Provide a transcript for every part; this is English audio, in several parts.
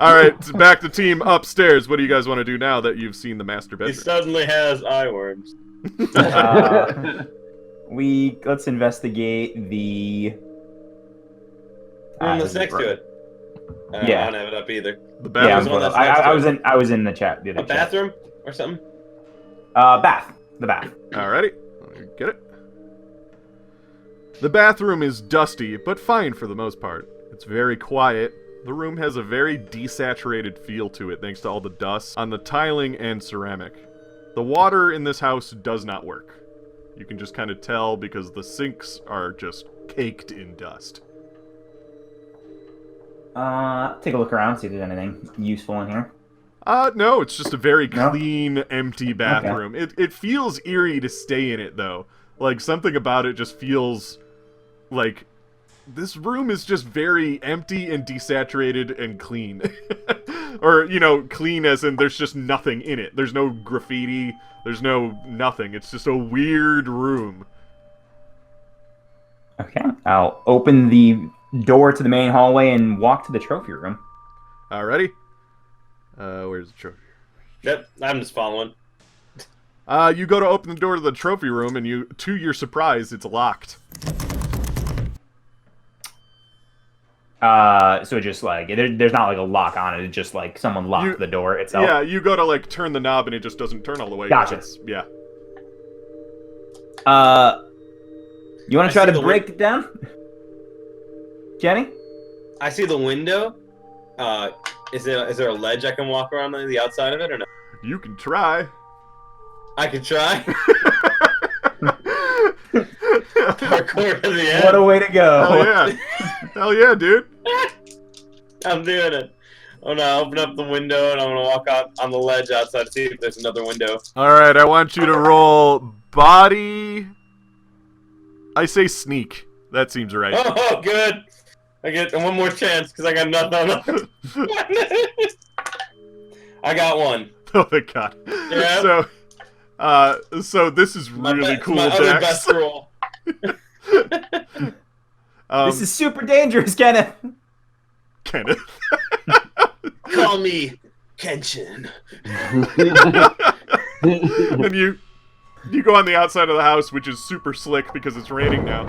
All right, back to team upstairs. What do you guys want to do now that you've seen the master bedroom? He suddenly has eye worms. Let's investigate the room that's next to it. Yeah. I don't have it up either. The bathroom. Yeah, I was in the chat. A bathroom or something? Bath. The bath. Alrighty, get it. The bathroom is dusty, but fine for the most part. It's very quiet. The room has a very desaturated feel to it thanks to all the dust on the tiling and ceramic. The water in this house does not work. You can just kind of tell because the sinks are just caked in dust. Take a look around, see if there's anything useful in here. No, it's just a very clean, empty bathroom. Okay. It feels eerie to stay in it, though. Like, something about it just feels like this room is just very empty and desaturated and clean. Or, you know, clean as in there's just nothing in it. There's no graffiti, there's no nothing. It's just a weird room. Okay, I'll open the door to the main hallway and walk to the trophy room. Alrighty. Where's the trophy? Yep, I'm just following. You go to open the door to the trophy room, and to your surprise, it's locked. So just like, there's not like a lock on it, it's just like someone locked the door itself? Yeah, you go to like turn the knob, and it just doesn't turn all the way. Gotcha. Yeah. You want to try to break it down? Jenny? I see the window. Is there a ledge I can walk around on the outside of it or no? You can try. I can try. Parkour to the end. What a way to go. Hell yeah. Hell yeah, dude. I'm doing it. I'm gonna open up the window and I'm gonna walk out on the ledge outside to see if there's another window. Alright, I want you to roll body. I say sneak. That seems right. Oh, good. I get one more chance because I got nothing. I got one. Oh, thank God. Yeah. So this is really cool, my Dax. other best roll. This is super dangerous, Kenneth. Kenneth. Call me Kenshin. And you go on the outside of the house, which is super slick because it's raining now.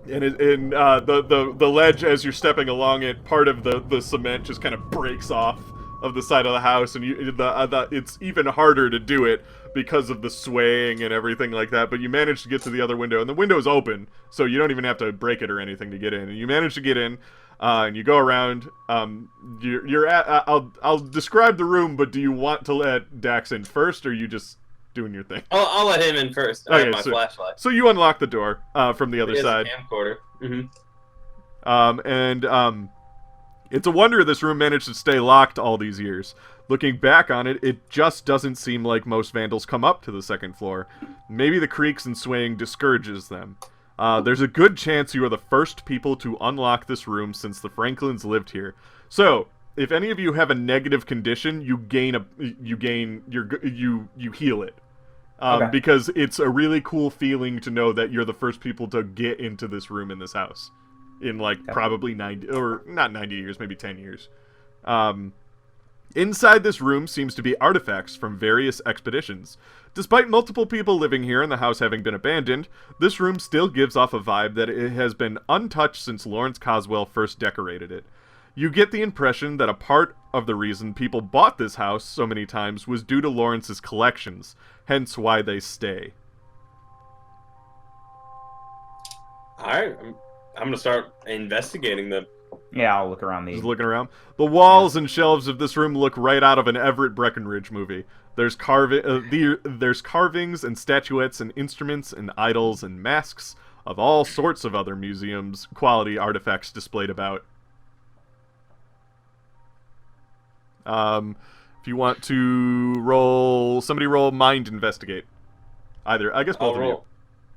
And the ledge, as you're stepping along it, part of the cement just kind of breaks off of the side of the house, and it's even harder to do it because of the swaying and everything like that. But you manage to get to the other window, and the window's open, so you don't even have to break it or anything to get in. And you manage to get in, and you go around. You're at. I'll describe the room, but do you want to let Dax in first, or are you just doing your thing? I'll let him in first. I have my flashlight. So you unlock the door from the other side. Camcorder. It's a wonder this room managed to stay locked all these years. Looking back on it, it just doesn't seem like most vandals come up to the second floor. Maybe the creaks and swaying discourages them. There's a good chance you are the first people to unlock this room since the Franklins lived here. So, if any of you have a negative condition, you heal it. Okay. Because it's a really cool feeling to know that you're the first people to get into this room in this house. In probably 90, or not 90 years, maybe 10 years. Inside this room seems to be artifacts from various expeditions. Despite multiple people living here and the house having been abandoned, this room still gives off a vibe that it has been untouched since Lawrence Coswell first decorated it. You get the impression that a part of the reason people bought this house so many times was due to Lawrence's collections, hence why they stay. Alright, I'm gonna start investigating them. Yeah, I'll look around Just looking around. The walls and shelves of this room look right out of an Everett Breckenridge movie. There's carvings and statuettes and instruments and idols and masks of all sorts of other museums quality artifacts displayed about. If you want to somebody roll mind investigate. Either, I guess both of you.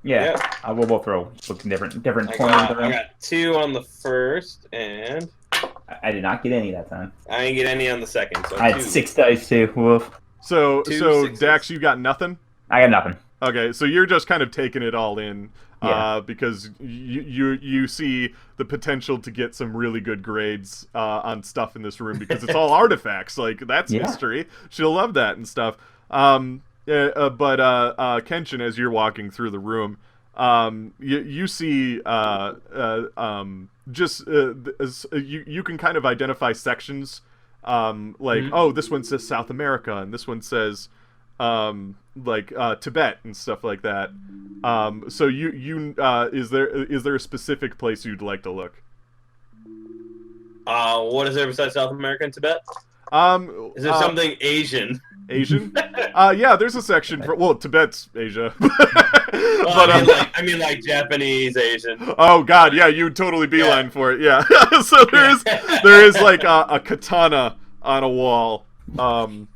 Yeah, I will both throw different corners I around. got 2 on the first, and I did not get any that time. I didn't get any on the second. So I had 6 dice too. Woof. So Dax, you got nothing? I got nothing. Okay, so you're just kind of taking it all in. because you see the potential to get some really good grades on stuff in this room because it's all artifacts. Like, that's history. She'll love that and stuff. But Kenshin, as you're walking through the room, you see you can kind of identify sections, oh, this one says South America and this one says Tibet and stuff like that. So is there a specific place you'd like to look? What is there besides South America and Tibet? Is there something Asian? Asian? Yeah, there's a section for Tibet's Asia. But I mean like Japanese Asian. Oh God, yeah, you would totally beeline for it. Yeah. So there is like a katana on a wall, and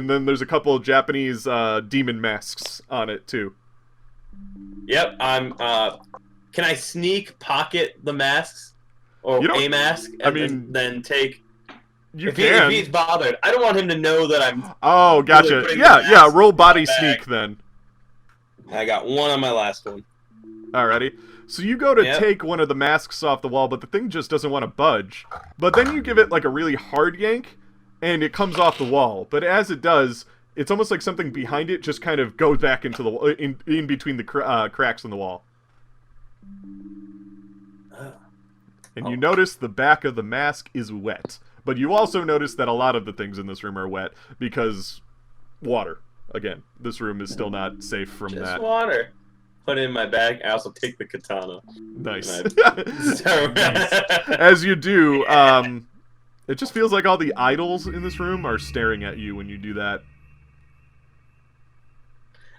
then there's a couple of Japanese demon masks on it too. Yep, can I sneak pocket the masks or a mask and then take? You can. If he's bothered, I don't want him to know that I'm. Oh, gotcha. Really yeah. Roll body sneak then. I got one on my last one. Alrighty. So you go to take one of the masks off the wall, but the thing just doesn't want to budge. But then you give it like a really hard yank, and it comes off the wall. But as it does, it's almost like something behind it just kind of goes back into the in between the cracks in the wall. And you notice the back of the mask is wet. But you also notice that a lot of the things in this room are wet because water. Again, this room is still not safe from that. Just water. Put it in my bag. I also take the katana. Nice. As you do, it just feels like all the idols in this room are staring at you when you do that.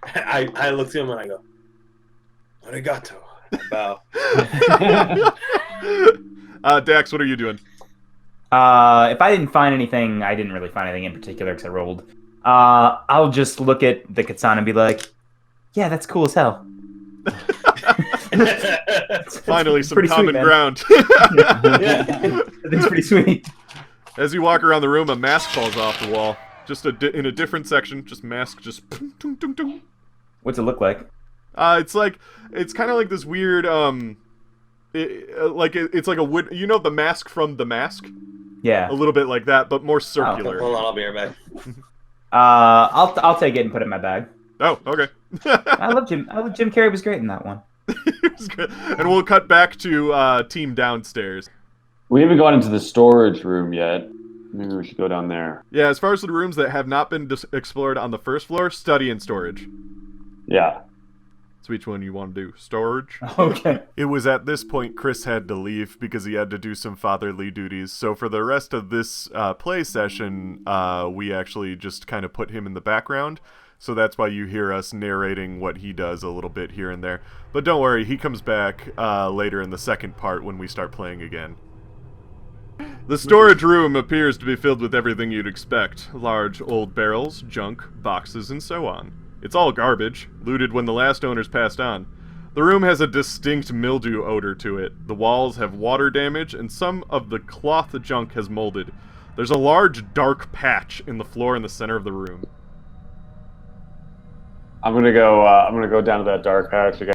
I look to him and I go, "Arigato." Bow. Dax, what are you doing? If I didn't find anything, I didn't really find anything in particular because I rolled. I'll just look at the katana and be like, "Yeah, that's cool as hell." Finally, some common ground. It's pretty sweet. As you walk around the room, a mask falls off the wall, just in a different section. Just mask, just. What's it look like? It's kind of like this weird it's like a wood. You know the mask from The Mask? Yeah. A little bit like that, but more circular. Oh, okay. Hold on, I'll be right back. I'll take it and put it in my bag. Oh, okay. I love Jim Carrey was great in that one. It was good. And we'll cut back to team downstairs. We haven't gone into the storage room yet. Maybe we should go down there. Yeah, as far as the rooms that have not been explored on the first floor, study and storage. Yeah. So which one you want to do? Storage? Okay. It was at this point Chris had to leave because he had to do some fatherly duties. So for the rest of this play session, we actually just kind of put him in the background. So that's why you hear us narrating what he does a little bit here and there. But don't worry, he comes back later in the second part when we start playing again. The storage room appears to be filled with everything you'd expect. Large old barrels, junk, boxes, and so on. It's all garbage, looted when the last owners passed on. The room has a distinct mildew odor to it. The walls have water damage, and some of the cloth junk has molded. There's a large dark patch in the floor in the center of the room. I'm gonna go down to that dark patch again.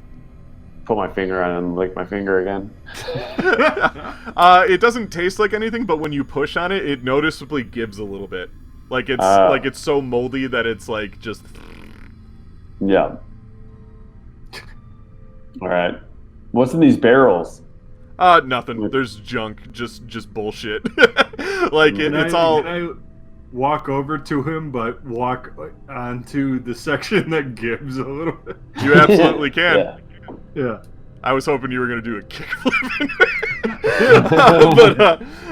Put my finger on it and lick my finger again. It doesn't taste like anything, but when you push on it, it noticeably gives a little bit. Like it's so moldy that it's like just. Yeah. All right. What's in these barrels? Nothing. There's junk. Just bullshit. Like it's all. Can I walk over to him, but walk onto the section that gives a little bit? You absolutely can. Yeah. I was hoping you were gonna do a kickflip.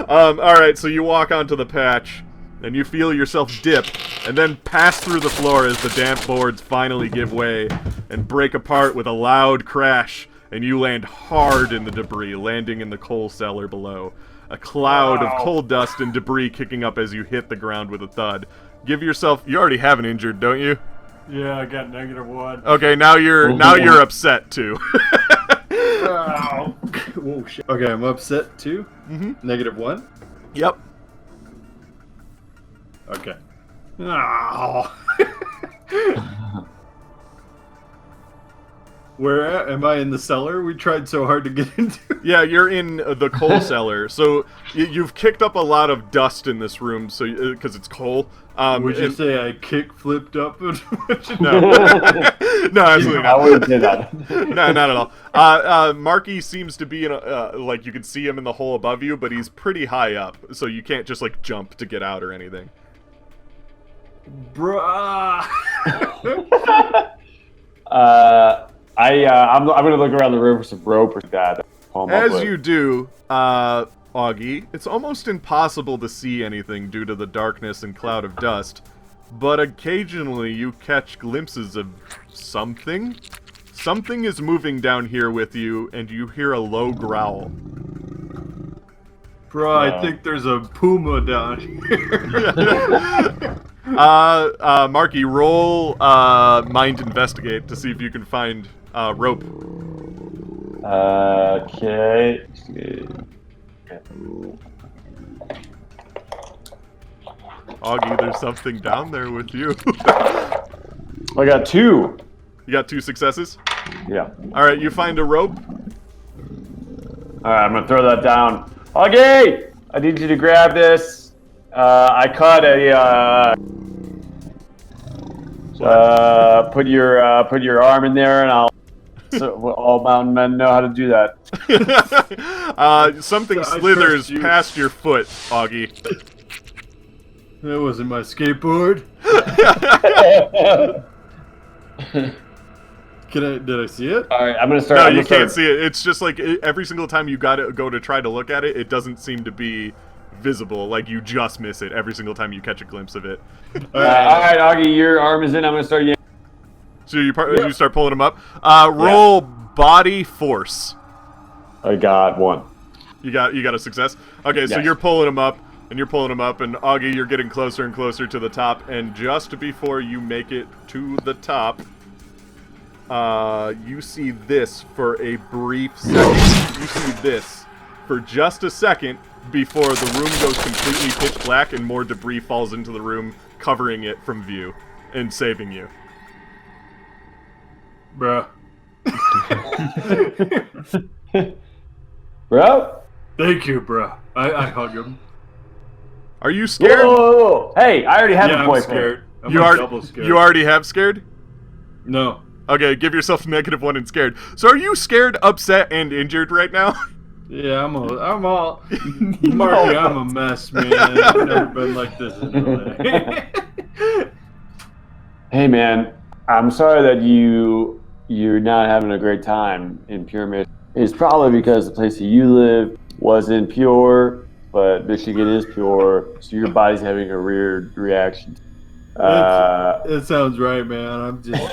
All right. So you walk onto the patch, and you feel yourself dip, and then pass through the floor as the damp boards finally give way and break apart with a loud crash, and you land hard in the debris, landing in the coal cellar below. A cloud of coal dust and debris kicking up as you hit the ground with a thud. Give yourself. You already have an injured, don't you? Yeah, I got -1. Okay, now you're upset too. Oh. Whoa, shit. Okay, I'm upset too. Mm-hmm. -1. Yep. Okay. Oh. Where am I in the cellar? We tried so hard to get into. Yeah, you're in the coal cellar. So you've kicked up a lot of dust in this room, so because it's coal. Would you say I kick flipped up? No, no, absolutely I not. wouldn't say that. No, not at all. Marky seems to be in a, like you can see him in the hole above you, but he's pretty high up, so you can't just like jump to get out or anything. Bruh. I'm gonna look around the room for some rope or that. As you do, Augie, it's almost impossible to see anything due to the darkness and cloud of dust, but occasionally you catch glimpses of something. Something is moving down here with you, and you hear a low growl. Bro, I think there's a puma down here. Marky, roll mind investigate to see if you can find rope. Okay. Augie, there's something down there with you. I got 2. You got 2 successes? Yeah. Alright, you find a rope. Alright, I'm gonna throw that down. Augie! I need you to grab this. I caught a put your arm in there and all mountain men know how to do that. Something I slithers trust you. past your foot, Augie. That wasn't my skateboard. Did I see it? Alright, I'm gonna start. No, I'm you gonna can't start- see it. It's just like every single time you gotta go to try to look at it, it doesn't seem to be visible. Like you just miss it every single time you catch a glimpse of it. Alright, Augie, your arm is in. I'm gonna start yanking. So you start pulling them up. Roll body force. I got 1. You got a success. Okay, so Yes. you're pulling them up, and Augie, you're getting closer and closer to the top, and just before you make it to the top, you see this for a brief second. You see this for just a second before the room goes completely pitch black and more debris falls into the room, covering it from view and saving you. Bruh. Bro? Thank you, bruh. I hug him. Are you scared? Whoa. Hey, I already have Yeah, a I'm boyfriend. scared. I'm You like are. double scared. You already have scared? No. Okay, give yourself -1 and scared. So are you scared, upset, and injured right now? Yeah, I'm all. Marky, I'm a mess, man. I've never been like this in my life. Hey, man. I'm sorry that you're not having a great time in Pure Michigan. It's probably because the place that you live wasn't pure, but Michigan is pure, so your body's having a weird reaction. It sounds right, man. I'm just.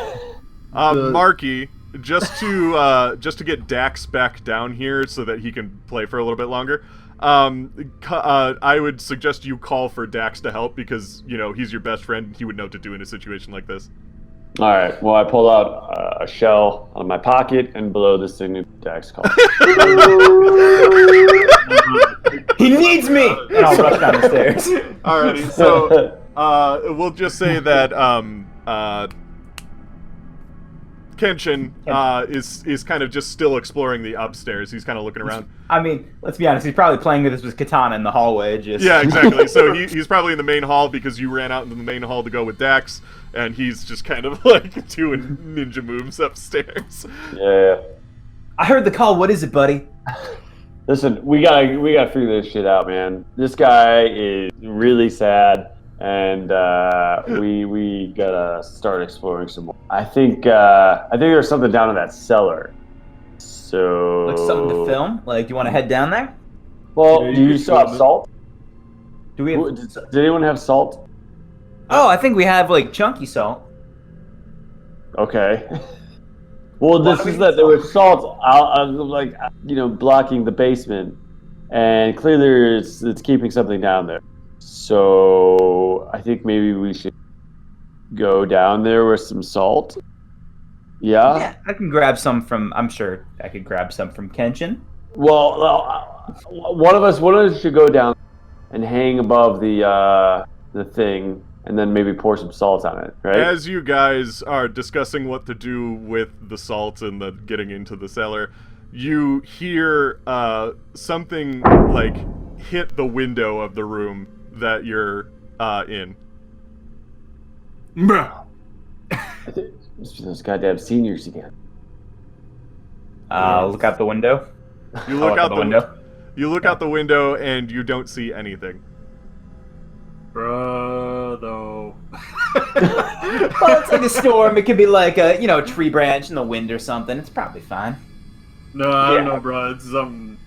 Marky, just to get Dax back down here so that he can play for a little bit longer. I would suggest you call for Dax to help because he's your best friend. And he would know what to do in a situation like this. All right. Well, I pull out a shell out of my pocket, and below this thing, Dax calls. He needs me! And I'll rush down the stairs. Alrighty, so we'll just say that Kenshin is kind of just still exploring the upstairs. He's kind of looking around. I mean, let's be honest, he's probably playing with this with Katana in the hallway. Yeah, exactly. So he's probably in the main hall because you ran out into the main hall to go with Dax, and he's just kind of like doing ninja moves upstairs. Yeah. I heard the call. What is it, buddy? Listen, we gotta figure this shit out, man. This guy is really sad, and we gotta start exploring some more. I think there's something down in that cellar. So Like something to film? Like, do you want to head down there? Well, Yeah, do you you could still have film it. salt? Do we? Have... Did anyone have salt? Oh, I think we have like chunky salt. Okay. Well, Why this don't we is get that there salt? was salt out, like blocking the basement, and clearly it's keeping something down there. So I think maybe we should go down there with some salt. Yeah, I can grab some from. I'm sure I could grab some from Kenshin. Well, one of us should go down and hang above the thing and then maybe pour some salt on it, right? As you guys are discussing what to do with the salt and the getting into the cellar, you hear something like hit the window of the room that you're in. It's those goddamn seniors again. Look out the window. You look out the window. You look out the window and you don't see anything. Brother. Well, it's like a storm. It could be like a tree branch in the wind or something. It's probably fine. No, I don't know, bro. It's some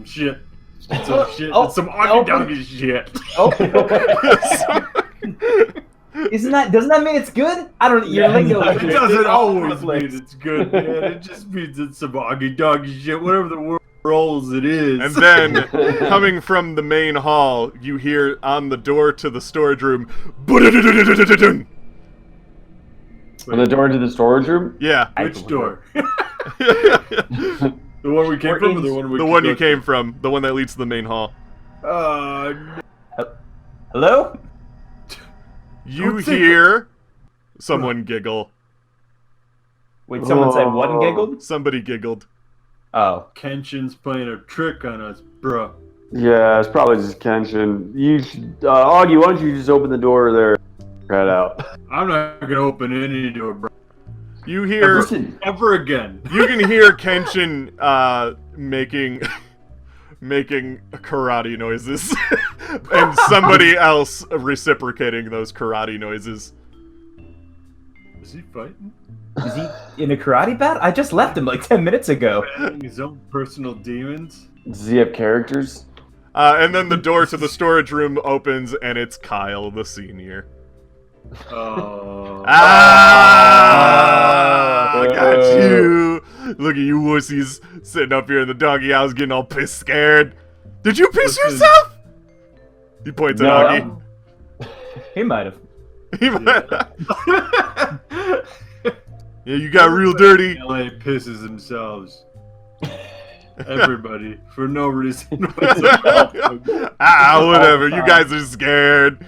shit. It's some shit. It's some doggy shit. Oh. Doesn't that mean it's good? I don't. Your lingo. It doesn't always mean it's good, man. It just means it's some doggy shit. Whatever the word rolls it is. And then, coming from the main hall, you hear on the door to the storage room. On the door to the storage room? Yeah. Which door? The one we came from, or the one we? The one you came from. The one that leads to the main hall. Hello? You hear someone giggle. Wait, someone said what and giggled? Somebody giggled. Oh. Kenshin's playing a trick on us, bro. Yeah, it's probably just Kenshin. You should, Augie, why don't you just open the door there? Head out. I'm not gonna open any door, bro. You hear ever again. You can hear Kenshin making karate noises, and somebody else reciprocating those karate noises. Is he fighting? Is he in a karate battle? I just left him like 10 minutes ago. Battling his own personal demons? Does he have characters? And then the door to the storage room opens, and it's Kyle, the senior. Oh. I got you. Look at you wussies sitting up here in the doggy house getting all pissed scared. Did you piss yourself? He points at Augie. He might have. He might have. Yeah, you got real dirty. LA pisses themselves. Everybody. For no reason whatsoever. Whatever. You guys are scared.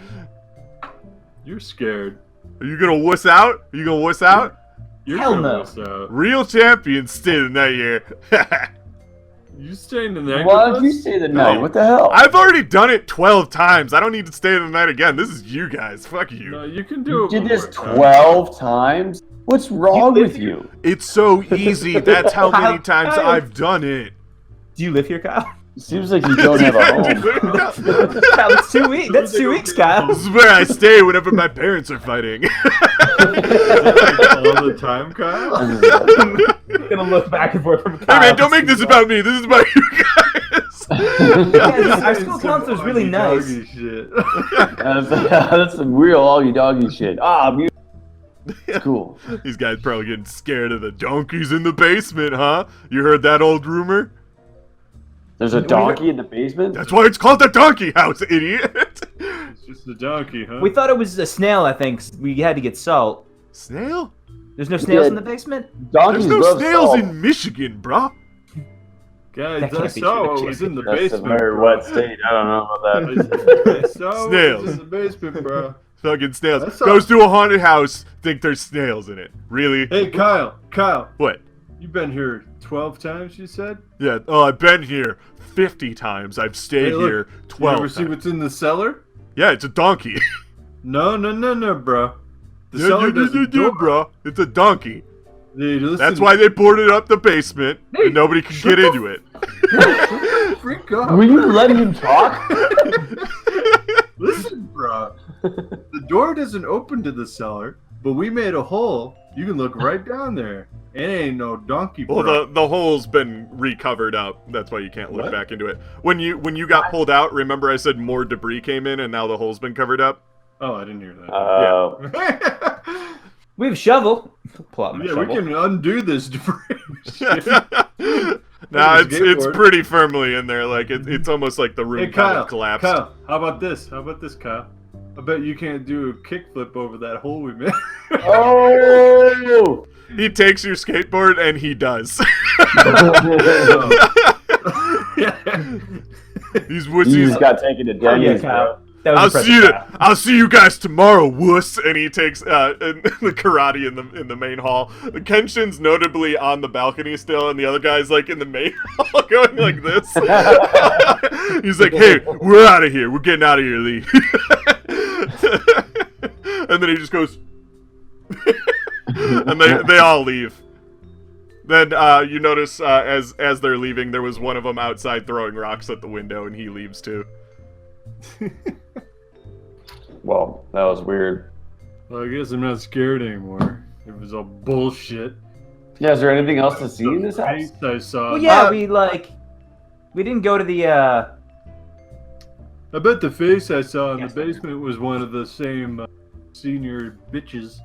You're scared. Are you gonna wuss out? Are you gonna wuss out? You're Hell gonna no. wuss out. Real champions stay the night here. You staying the night Why with don't you us? stay the night? What the hell? I've already done it 12 times. I don't need to stay the night again. This is you guys. Fuck you. No, you can do it. You did one this more time. 12 times? What's wrong with you? It's so easy. That's how many times Kyle. I've done it. Do you live here, Kyle? Seems like you don't have a home. Kyle, that's 2 weeks. That's 2 weeks, Kyle. This is where I stay whenever my parents are fighting. All the time, Kyle? I'm gonna look back and forth from Kyle. Hey man, don't make this about me. This is about you guys. Yeah, our school counselor's really nice. Doggy shit. That's some real Augie doggy shit. It's cool. These guys probably getting scared of the donkeys in the basement, huh? You heard that old rumor? There's a donkey in the basement? That's why it's called the donkey house, idiot. It's just a donkey, huh? We thought it was a snail, I think. We had to get salt. Snail? There's no snails in the basement? Donkeys There's no love snails salt. in Michigan, bro. Guys, That I can't be saw true. what was in the That's a basement. very bro. wet state. I don't know about that. I saw what Snails. was in the basement, bro. Fucking snails. That's all- Goes to a haunted house, think there's snails in it. Really? Hey, Kyle. What? You've been here 12 times, you said? Yeah, I've been here 50 times. I've stayed Hey, look, here You 12 ever see times. what's in the cellar? Yeah, it's a donkey. No, bro. The Yeah, cellar doesn't door. bro. It's a donkey. Dude, listen, That's why they boarded up the basement, and nobody could get into it. freak up. Will you let him talk? Listen, bro. The door doesn't open to the cellar, but we made a hole. You can look right down there. It ain't no donkey, bro. Well, the hole's been recovered up. That's why you can't look What? back into it. When you got pulled out, remember I said more debris came in, and now the hole's been covered up? Oh, I didn't hear that. We have a shovel. Pull out my Yeah, shovel. we can undo this debris. Nah, it's skateboard. pretty firmly in there. Like it's almost like the room Hey, kind Kyle. of collapsed. Kyle, how about this? Kyle? I bet you can't do a kickflip over that hole we made. Oh! He takes your skateboard and he does. These You wussies. just got taken to Oh, yeah, Denny's, Kyle. bro. That was I'll see you guys tomorrow, wuss. And he takes the karate in the main hall. Kenshin's notably on the balcony still, and the other guy's like in the main hall going like this. He's like, "Hey, we're out of here. We're getting out of here, Lee." And then he just goes, and they all leave. Then you notice as they're leaving, there was one of them outside throwing rocks at the window, and he leaves too. Well, that was weird. Well, I guess I'm not scared anymore. It was all bullshit. Yeah, is there anything else to see in this house? I saw. Well, yeah, we didn't go to the. I bet the face I saw in the basement was one of the same senior bitches.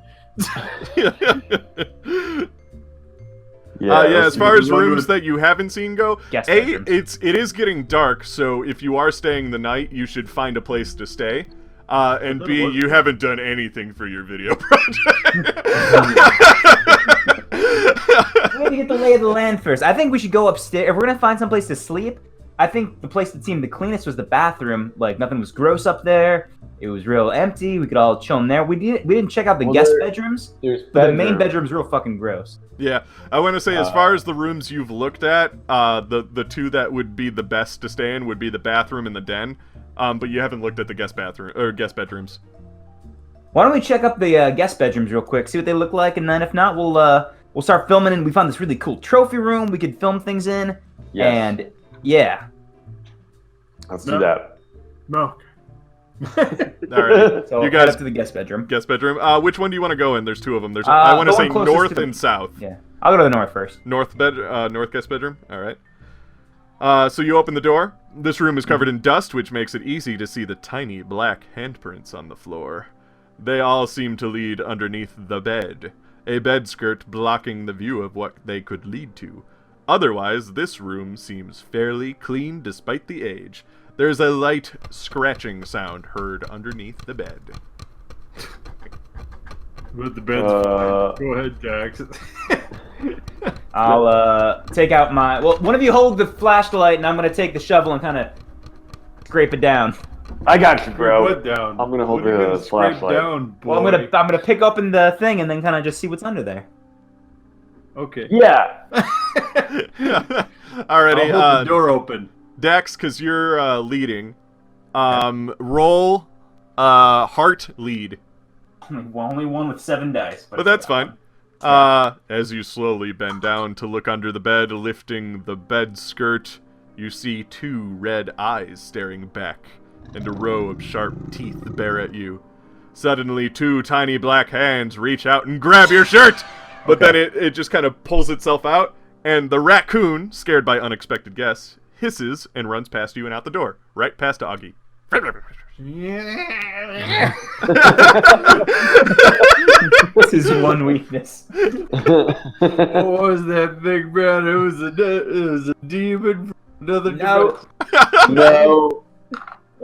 As far as rooms that you haven't seen go, bedrooms. it is getting dark, so if you are staying the night, you should find a place to stay. And B, you haven't done anything for your video project. We need to get the lay of the land first. I think we should go upstairs. If we're gonna find some place to sleep, I think the place that seemed the cleanest was the bathroom. Like, nothing was gross up there. It was real empty. We could all chill in there. We didn't check out the guest bedrooms. But the main bedroom's real fucking gross. Yeah, I want to say, as far as the rooms you've looked at, the two that would be the best to stay in would be the bathroom and the den. But you haven't looked at the guest bedrooms. Why don't we check up the guest bedrooms real quick, see what they look like, and then if not, we'll start filming. And we found this really cool trophy room we could film things in. Yes. And yeah, let's do that. No. All right, so you guys head up to the guest bedroom. Guest bedroom. Which one do you want to go in? There's two of them. There's I want to say north and south. Yeah, I'll go to the north first. North guest bedroom. All right. So you open the door. This room is covered in dust, which makes it easy to see the tiny black handprints on the floor. They all seem to lead underneath the bed, a bed skirt blocking the view of what they could lead to. Otherwise, this room seems fairly clean despite the age. There's a light scratching sound heard underneath the bed. But the bed's fine. Go ahead, Dax. I'll take out my... Well, one of you hold the flashlight, and I'm going to take the shovel and kind of scrape it down. I got you, bro. What down? I'm going to hold the flashlight. Down, boy? Well, I'm gonna pick open the thing and then kind of just see what's under there. Okay. Yeah. Alrighty. I'll hold the door open. Dex, because you're leading, roll heart lead. Only one with 7 dice. But that's fine. As you slowly bend down to look under the bed, lifting the bed skirt, you see 2 red eyes staring back, and a row of sharp teeth bare at you. Suddenly, 2 tiny black hands reach out and grab your shirt! But then it just kind of pulls itself out, and the raccoon, scared by unexpected guests, hisses and runs past you and out the door, right past Augie. What's his one weakness? What was that big brown? It was a demon from another dimension. No.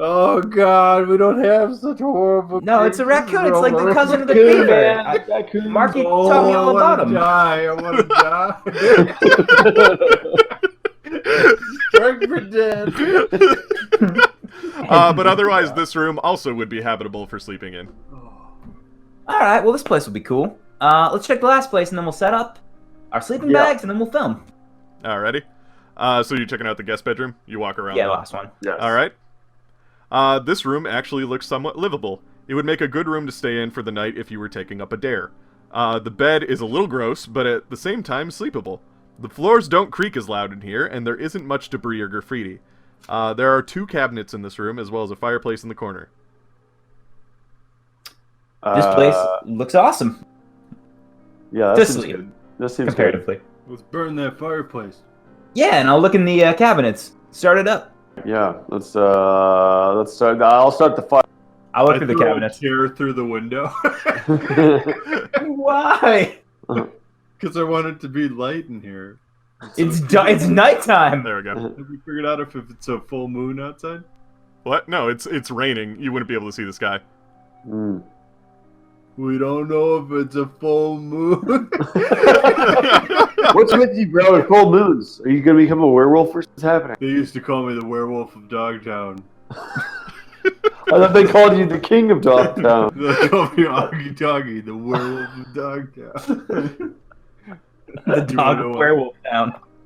Oh God, we don't have such horrible. No, it's a raccoon. It's like the cousin of the Raccoon, beaver. man. Marky taught me all about him. I want to die. Strike for dead. But otherwise, this room also would be habitable for sleeping in. Alright, well, this place will be cool. Let's check the last place, and then we'll set up our sleeping bags, and then we'll film. Alrighty. So you're checking out the guest bedroom? You walk around. Yeah, the last one. Yes. Alright. This room actually looks somewhat livable. It would make a good room to stay in for the night if you were taking up a dare. The bed is a little gross, but at the same time sleepable. The floors don't creak as loud in here, and there isn't much debris or graffiti. There are 2 cabinets in this room, as well as a fireplace in the corner. This place looks awesome. Yeah, To sleep, good. This seems comparatively. Let's burn that fireplace. Yeah, and I'll look in the cabinets. Start it up. good. Yeah, let's start. I'll start the fire. I'll look through the threw a cabinets. chair through the window. Why? Because I want it to be light in here. It's nighttime. There we go. Have we figured out if it's a full moon outside? What? No, it's raining. You wouldn't be able to see the sky. Mm. We don't know if it's a full moon. What's with you, bro? With full moons, are you gonna become a werewolf or what's happening? They used to call me the werewolf of Dogtown. thought they called you the king of Dogtown. They call me Augie Doggy, the werewolf of Dogtown. The dog of Werewolf Town.